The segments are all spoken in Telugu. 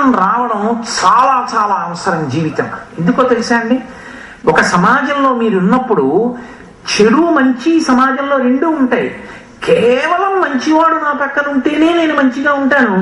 మంచితనం రావడం చాలా చాలా అవసరం జీవితం. ఎందుకో తెలుసా అండి, ఒక సమాజంలో మీరున్నప్పుడు చెడు మంచి సమాజంలో రెండూ ఉంటాయి. కేవలం మంచివాడు నా పక్కన ఉంటేనే నేను మంచిగా ఉంటాను,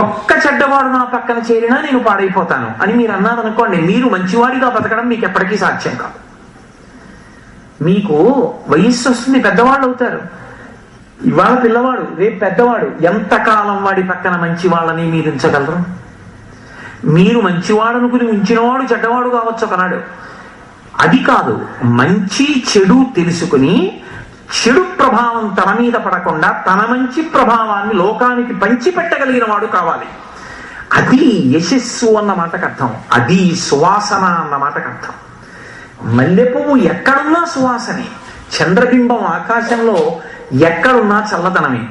ఒక్క చెడ్డవాడు నా పక్కన చేరినా నేను పాడైపోతాను అని మీరు అన్నారనుకోండి, మీరు మంచివాడిగా బతకడం మీకు ఎప్పటికీ సాధ్యం కాదు. మీకు వయస్సు వస్తుంది, పెద్దవాళ్ళు అవుతారు. ఇవాళ పిల్లవాడు, రేపు పెద్దవాడు. ఎంతకాలం వాడి పక్కన మంచి వాళ్ళని మీరు ఉంచగలరు? మీరు మంచివాడనుకుని ఉంచినవాడు చెడ్డవాడు కావచ్చు ఒకనాడు. అది కాదు, మంచి చెడు తెలుసుకుని చెడు ప్రభావం తన మీద పడకుండా తన మంచి ప్రభావాన్ని లోకానికి పంచిపెట్టగలిగిన వాడు కావాలి. అది యశస్సు అన్న మాటకు అర్థం, అది సువాసన అన్న మాటకు అర్థం. మల్లె పువ్వు ఎక్కడున్నా సువాసనే, చంద్రబింబం ఆకాశంలో ఎక్కడున్నా చల్లదనమే.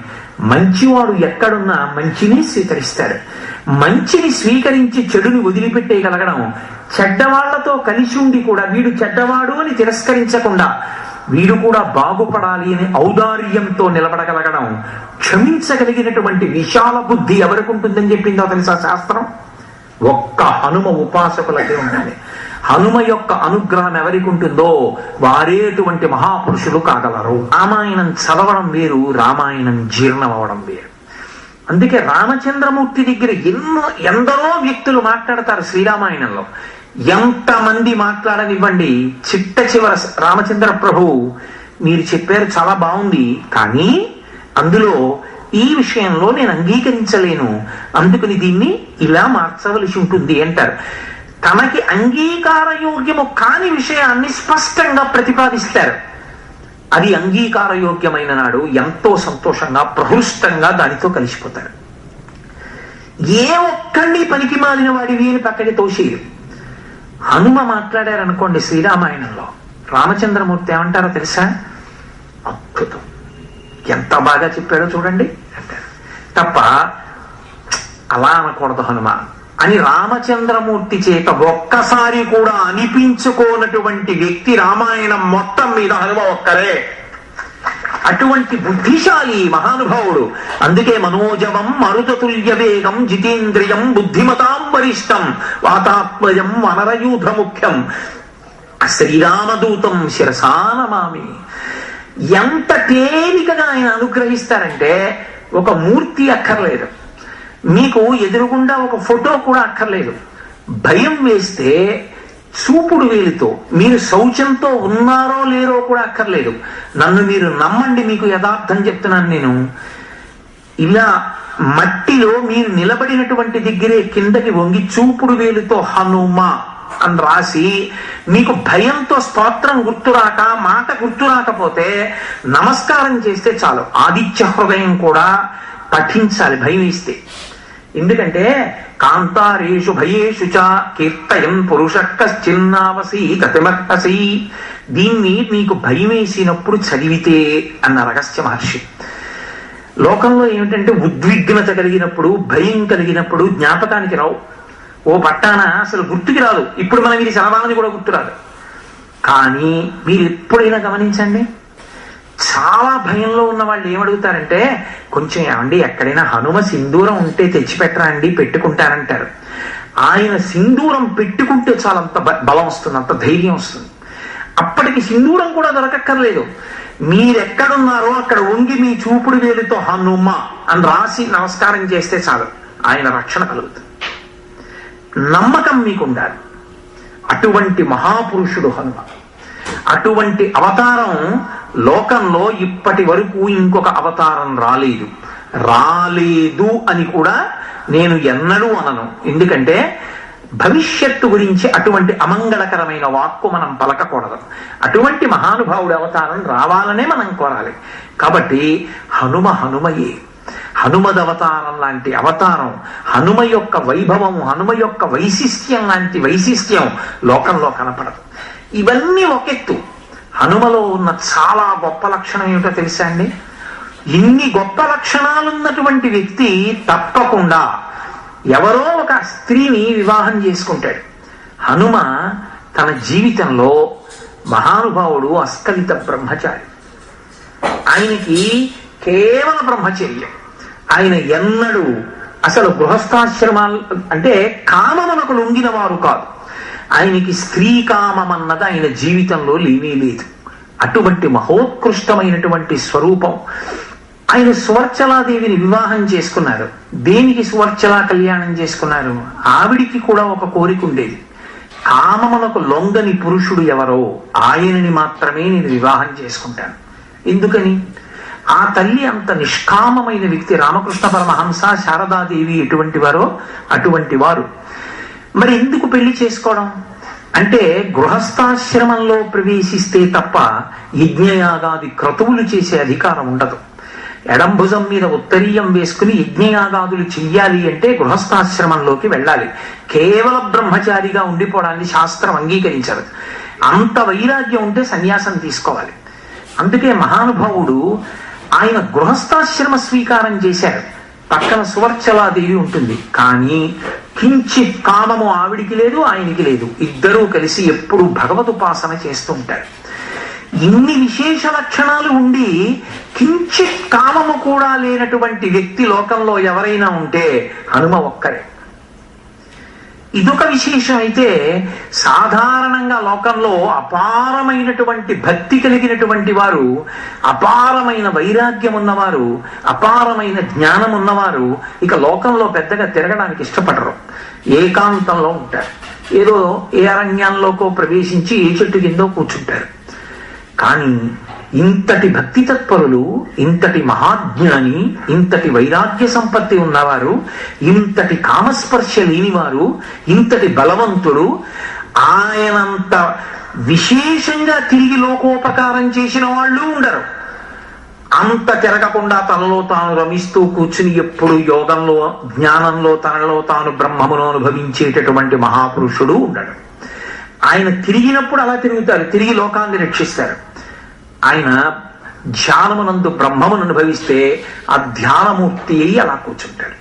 మంచివాడు ఎక్కడున్నా మంచిని స్వీకరిస్తాడు. మంచిని స్వీకరించి చెడుని వదిలిపెట్టేయగలగడం, చెడ్డవాళ్లతో కలిసి ఉండి కూడా వీడు చెడ్డవాడు అని తిరస్కరించకుండా వీడు కూడా బాగుపడాలి అని ఔదార్యంతో నిలబడగలగడం, క్షమించగలిగినటువంటి విశాల బుద్ధి ఎవరికి ఉంటుందని చెప్పిందో తెలుసా శాస్త్రం? ఒక్క హనుమ ఉపాసకులకే ఉండాలి. హనుమ యొక్క అనుగ్రహం ఎవరికి ఉంటుందో వారేటువంటి మహాపురుషులు కాగలరు. రామాయణం చదవడం వేరు, రామాయణం జీర్ణం అవడం వేరు. అందుకే రామచంద్రమూర్తి దగ్గర ఎందరో వ్యక్తులు మాట్లాడతారు శ్రీరామాయణంలో. ఎంతమంది మాట్లాడనివ్వండి, చిట్ట చివర రామచంద్ర ప్రభు మీరు చెప్పారు చాలా బాగుంది, కానీ అందులో ఈ విషయంలో నేను అంగీకరించలేను, అందుకని దీన్ని ఇలా మార్చవలసి ఉంటుంది అంటారు. తనకి అంగీకారయోగ్యము కాని విషయాన్ని స్పష్టంగా ప్రతిపాదిస్తారు. అది అంగీకారయోగ్యమైన నాడు ఎంతో సంతోషంగా ప్రహృష్టంగా దానితో కలిసిపోతారు. ఏ ఒక్కడిని పనికి మాలిన వాడివి అని పక్కకి తోసేయరు. హనుమ మాట్లాడారనుకోండి శ్రీరామాయణంలో, రామచంద్రమూర్తి ఏమంటారో తెలుసా? అద్భుతం, ఎంత బాగా చెప్పాడో చూడండి అంటారు. తప్ప అలా అనకూడదు హనుమ అని రామచంద్రమూర్తి చేత ఒక్కసారి కూడా అనిపించుకోనటువంటి వ్యక్తి రామాయణం మొత్తం మీద హనుమ ఒక్కరే. అటువంటి బుద్ధిశాలి మహానుభావుడు. అందుకే మనోజవం మరుతతుల్య వేగం జితేంద్రియం బుద్ధిమతాం వరిష్టం వాతాత్మయం వనరయూధ ముఖ్యం శ్రీరామదూతం శిరసానమామి. ఎంత తేలికగా ఆయన అనుగ్రహిస్తారంటే, ఒక మూర్తి అక్కర్లేదు, మీకు ఎదురుగుండా ఒక ఫోటో కూడా అక్కర్లేదు. భయం వేస్తే చూపుడు వేలితో మీరు శౌచంతో ఉన్నారో లేరో కూడా అక్కర్లేదు. నన్ను మీరు నమ్మండి, మీకు యథార్థం చెప్తున్నాను నేను. ఇలా మట్టిలో మీరు నిలబడినటువంటి దగ్గరే కిందకి వంగి చూపుడు వేలితో హనుమ అని రాసి, మీకు భయంతో స్తోత్రం గుర్తురాక మాట గుర్తురాకపోతే నమస్కారం చేస్తే చాలు. ఆదిత్య హృదయం కూడా పఠించాలి భయం వేస్తే. ఎందుకంటే కాంతారేషు భయేషు చ కీర్తయం పురుష కశ్చిన్నావసి గతిమర్హసి. దీన్ని మీకు భయం వేసినప్పుడు చదివితే అన్న రహస్య మహర్షి. లోకంలో ఏమిటంటే ఉద్విగ్నత కలిగినప్పుడు, భయం కలిగినప్పుడు జ్ఞాపకానికి రావు. ఓ పట్టాన అసలు గుర్తుకి రాదు. ఇప్పుడు మనం ఇది చదవాలని కూడా గుర్తురాదు. కానీ మీరు ఎప్పుడైనా గమనించండి, చాలా భయంలో ఉన్న వాళ్ళు ఏమడుగుతారంటే, కొంచెం ఏమండి ఎక్కడైనా హనుమ సింధూరం ఉంటే తెచ్చిపెట్టరా అండి, పెట్టుకుంటారంటారు. ఆయన సింధూరం పెట్టుకుంటే చాలా అంత బలం వస్తుంది, అంత ధైర్యం వస్తుంది. అప్పటికి సింధూరం కూడా దొరకక్కర్లేదు. మీరెక్కడున్నారో అక్కడ వంగి మీ చూపుడు వేలితో హనుమ అని రాసి నమస్కారం చేస్తే చాలు, ఆయన రక్షణ కలుగుతుంది. నమ్మకం మీకు ఉండాలి. అటువంటి మహాపురుషుడు హనుమ. అటువంటి అవతారం లోకంలో ఇప్పటి వరకు ఇంకొక అవతారం రాలేదు అని కూడా నేను ఎన్నడూ అనను. ఎందుకంటే భవిష్యత్తు గురించి అటువంటి అమంగళకరమైన వాక్కు మనం పలకకూడదు. అటువంటి మహానుభావుడి అవతారం రావాలనే మనం కోరాలి. కాబట్టి హనుమయే. హనుమదవతారం లాంటి అవతారం, హనుమ యొక్క వైభవం, హనుమ యొక్క వైశిష్ట్యం లాంటి వైశిష్ట్యం లోకంలో కనపడదు. ఇవన్నీ ఒకెత్తు. హనుమలో ఉన్న చాలా గొప్ప లక్షణం ఏమిటో తెలుసా అండి? ఇన్ని గొప్ప లక్షణాలున్నటువంటి వ్యక్తి తప్పకుండా ఎవరో ఒక స్త్రీని వివాహం చేసుకుంటాడు. హనుమ తన జీవితంలో మహానుభావుడు అస్కలిత బ్రహ్మచారి. ఆయనకి కేవల బ్రహ్మచర్యం. ఆయన ఎన్నడూ అసలు గృహస్థాశ్రమాలు అంటే కామమునకు లొంగిన వారు కాదు. ఆయనకి స్త్రీ కామం అన్నది ఆయన జీవితంలో లేనే లేదు. అటువంటి మహోత్కృష్టమైనటువంటి స్వరూపం. ఆయన సువర్చలాదేవిని వివాహం చేసుకున్నారు. దేనికి సువర్చలా కళ్యాణం చేసుకున్నారు? ఆవిడికి కూడా ఒక కోరిక ఉండేది. కామమునకు లొంగని పురుషుడు ఎవరో ఆయనని మాత్రమే నేను వివాహం చేసుకుంటాను. ఎందుకని? ఆ తల్లి అంత నిష్కామమైన వ్యక్తి. రామకృష్ణ పరమహంస, శారదాదేవి ఎటువంటి వారో అటువంటి వారు. మరి ఎందుకు పెళ్లి చేసుకోవడం అంటే, గృహస్థాశ్రమంలో ప్రవేశిస్తే తప్ప యజ్ఞయాగాది క్రతువులు చేసే అధికారం ఉండదు. ఎడంభుజం మీద ఉత్తరీయం వేసుకుని యజ్ఞయాగాదులు చెయ్యాలి అంటే గృహస్థాశ్రమంలోకి వెళ్ళాలి. కేవల బ్రహ్మచారిగా ఉండిపోవడాన్ని శాస్త్రం అంగీకరించదు. అంత వైరాగ్యం ఉంటే సన్యాసం తీసుకోవాలి. అందుకే మహానుభావుడు ఆయన గృహస్థాశ్రమ స్వీకారం చేశారు. పక్కన సువర్చలాదేవి ఉంటుంది. కానీ కించిత్ కామము ఆవిడికి లేదు, ఆయనకి లేదు. ఇద్దరూ కలిసి ఎప్పుడు భగవదుపాసన చేస్తూ ఉంటారు. ఇన్ని విశేష లక్షణాలు ఉండి కించిత్ కామము కూడా లేనటువంటి వ్యక్తి లోకంలో ఎవరైనా ఉంటే హనుమ ఒక్కరే. ఇదొక విశేషం. అయితే సాధారణంగా లోకంలో అపారమైనటువంటి భక్తి కలిగినటువంటి వారు, అపారమైన వైరాగ్యం ఉన్నవారు, అపారమైన జ్ఞానం ఉన్నవారు ఇక లోకంలో పెద్దగా తిరగడానికి ఇష్టపడరు. ఏకాంతంలో ఉంటారు. ఏదో ఏ అరణ్యంలోకో ప్రవేశించి ఏ చెట్టు కిందో కూర్చుంటారు. కానీ ఇంతటి భక్తి తత్పరులు, ఇంతటి మహాజ్ఞాని, ఇంతటి వైరాగ్య సంపత్తి ఉన్నవారు, ఇంతటి కామస్పర్శ లేనివారు, ఇంతటి బలవంతుడు, ఆయనంత విశేషంగా తిరిగి లోకోపకారం చేసిన వాళ్ళు ఉండరు. అంత తిరగకుండా తనలో తాను రమిస్తూ కూర్చుని ఎప్పుడు యోగంలో, జ్ఞానంలో తనలో తాను బ్రహ్మమును అనుభవించేటటువంటి మహాపురుషుడు ఉండడు. ఆయన తిరిగినప్పుడు అలా తిరుగుతారు, తిరిగి లోకాన్ని రక్షిస్తారు. ఆయన ధ్యానమునందు బ్రహ్మమును అనుభవిస్తే ఆ ధ్యానమూర్తి అయి అలా కూర్చుంటాడు.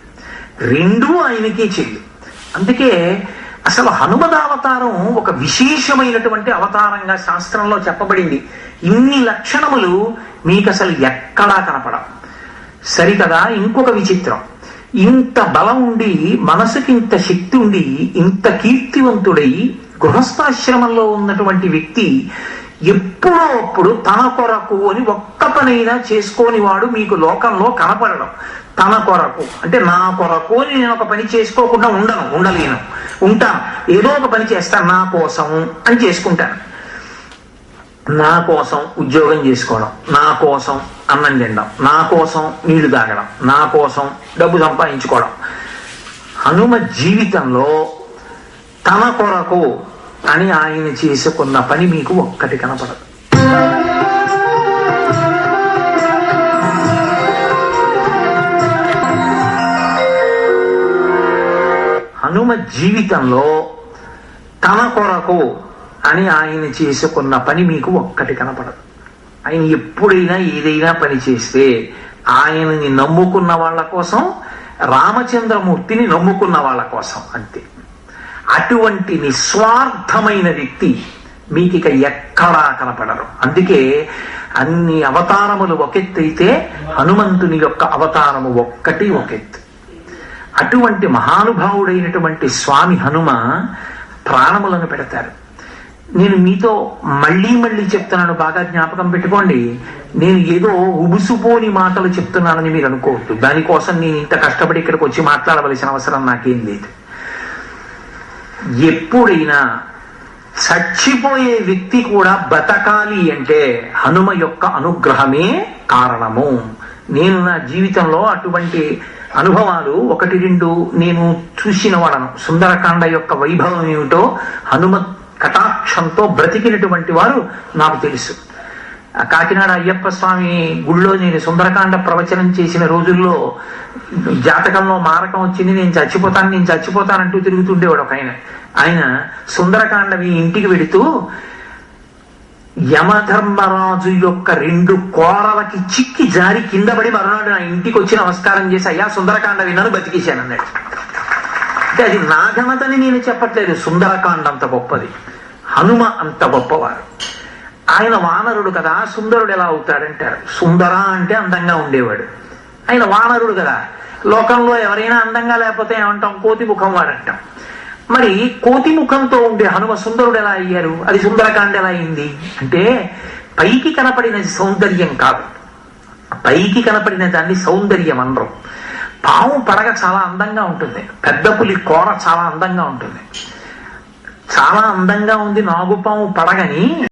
రెండూ ఆయనకే చెల్లి. అందుకే అసలు హనుమదావతారం ఒక విశేషమైనటువంటి అవతారంగా శాస్త్రంలో చెప్పబడింది. ఇన్ని లక్షణములు మీకు అసలు ఎక్కడా కనపడవు. సరికదా? ఇంకొక విచిత్రం, ఇంత బలం ఉండి, మనసుకి ఇంత శక్తి ఉండి, ఇంత కీర్తివంతుడై గృహస్థాశ్రమంలో ఉన్నటువంటి వ్యక్తి ఎప్పుడో అప్పుడు తన కొరకు అని ఒక్క పనైనా చేసుకోని వాడు మీకు లోకంలో కనపడడం. తన కొరకు అంటే నా కొరకు అని నేను ఒక పని చేసుకోకుండా ఉండలేను, ఉంటాను. ఏదో ఒక పని చేస్తాను, నా కోసం అని చేసుకుంటాను. నా కోసం ఉద్యోగం చేసుకోవడం, నా కోసం అన్నం తినడం, నా కోసం నీళ్లు తాగడం, నా కోసం డబ్బు సంపాదించుకోవడం. హనుమ జీవితంలో తన కొరకు అని ఆయన చేసుకున్న పని మీకు ఒక్కటి కనపడదు. హనుమ జీవితంలో తన కొరకు అని ఆయన చేసుకున్న పని మీకు ఒక్కటి కనపడదు. ఆయన ఎప్పుడైనా ఏదైనా పని చేస్తే ఆయనని నమ్ముకున్న వాళ్ళ కోసం, రామచంద్రమూర్తిని నమ్ముకున్న వాళ్ళ కోసం, అంతే. అటువంటి నిస్వార్థమైన వ్యక్తి మీకు ఇక ఎక్కడా కనపడరు. అందుకే అన్ని అవతారములు ఒకెత్తైతే హనుమంతుని యొక్క అవతారము ఒక్కటి ఒకెత్తు. అటువంటి మహానుభావుడైనటువంటి స్వామి హనుమ ప్రాణములను పెడతారు. నేను మీతో మళ్ళీ మళ్ళీ చెప్తున్నాను, బాగా జ్ఞాపకం పెట్టుకోండి. నేను ఏదో ఉబుసుపోని మాటలు చెప్తున్నానని మీరు అనుకోవద్దు. దానికోసం నేను ఇంత కష్టపడి ఇక్కడికి వచ్చి మాట్లాడవలసిన అవసరం నాకేం లేదు. ఎప్పుడైనా చచ్చిపోయే వ్యక్తి కూడా బతకాలి అంటే హనుమ యొక్క అనుగ్రహమే కారణము. నేను నా జీవితంలో అటువంటి అనుభవాలు ఒకటి రెండు నేను చూసిన వాళ్ళను. సుందరకాండ యొక్క వైభవం ఏమిటో, హనుమ కటాక్షంతో బ్రతికినటువంటి వారు నాకు తెలుసు. కాకినాడ అయ్యప్ప స్వామి గుళ్ళో నేను సుందరకాండ ప్రవచనం చేసిన రోజుల్లో జాతకంలో మారకం వచ్చింది, నేను చచ్చిపోతానంటూ తిరుగుతుండేవాడు ఒక ఆయన సుందరకాండవి ఇంటికి వెడుతూ యమధర్మరాజు యొక్క 2 కోరలకి చిక్కి జారి కింద పడి మరునాడు నా ఇంటికి వచ్చి నమస్కారం చేసి, అయ్యా సుందరకాండ విన్నాను, బతికేశాను అన్నాడు. అంటే అది నా ఘనతని నేను చెప్పట్లేదు, సుందరకాండ అంత గొప్పది, హనుమ అంత గొప్పవారు. ఆయన వానరుడు కదా, సుందరుడు ఎలా అవుతాడంటారు. సుందర అంటే అందంగా ఉండేవాడు, ఆయన వానరుడు కదా, లోకంలో ఎవరైనా అందంగా లేకపోతే ఏమంటాం, కోతి ముఖం వాడంటాం. మరి కోతి ముఖంతో ఉండే హనుమ సుందరుడు ఎలా అయ్యారు? అది సుందరకాండ ఎలా అయింది అంటే, పైకి కనపడినది సౌందర్యం కాదు, పైకి కనపడిన దాన్ని సౌందర్యం అనరు. పాము పడగ చాలా అందంగా ఉంటుంది, పెద్ద పులి కూర చాలా అందంగా ఉంటుంది. చాలా అందంగా ఉంది నాగుపాము పడగని